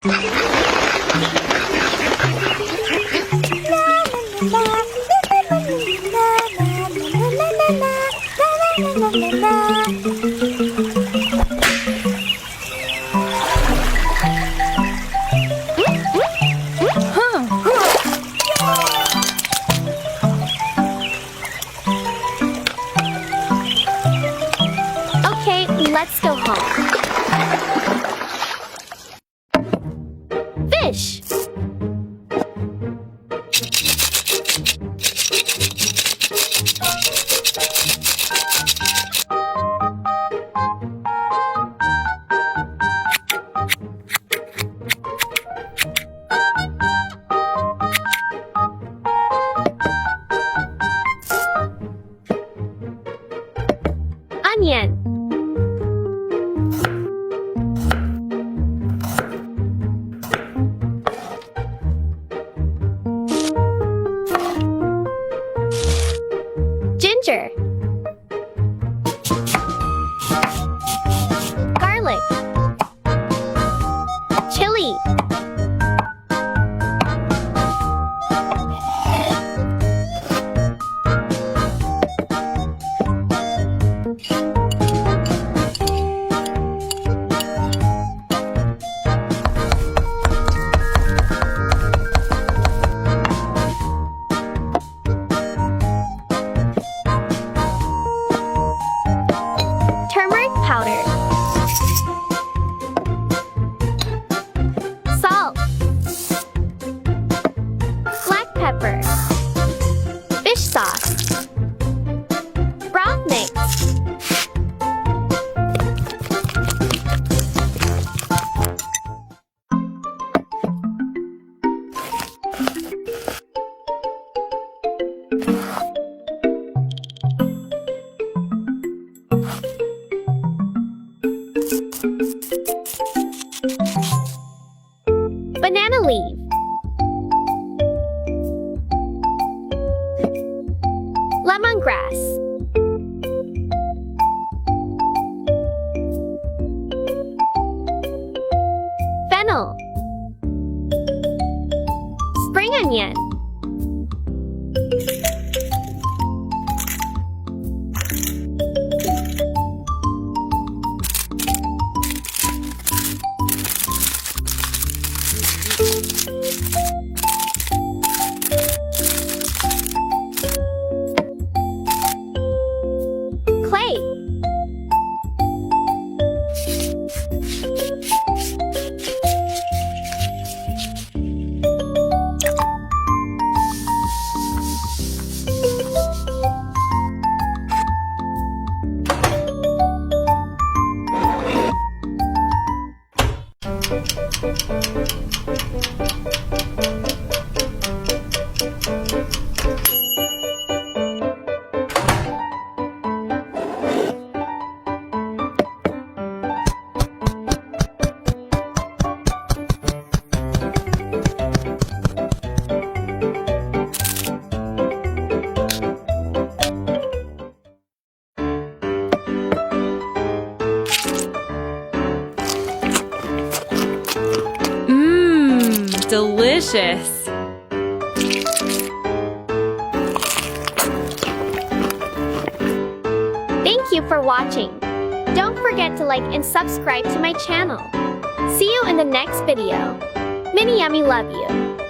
Okay, let's go home. Fish! Onion. Ginger. Garlic. Chili. Turmeric powder. Salt. Black pepper. Fish sauce. Broth mix. Banana leaf. Lemongrass. Fennel. Spring onion. Clay. Delicious! Thank you for watching. Don't forget to like and subscribe to my channel. See you in the next video. Mini Yummy love you.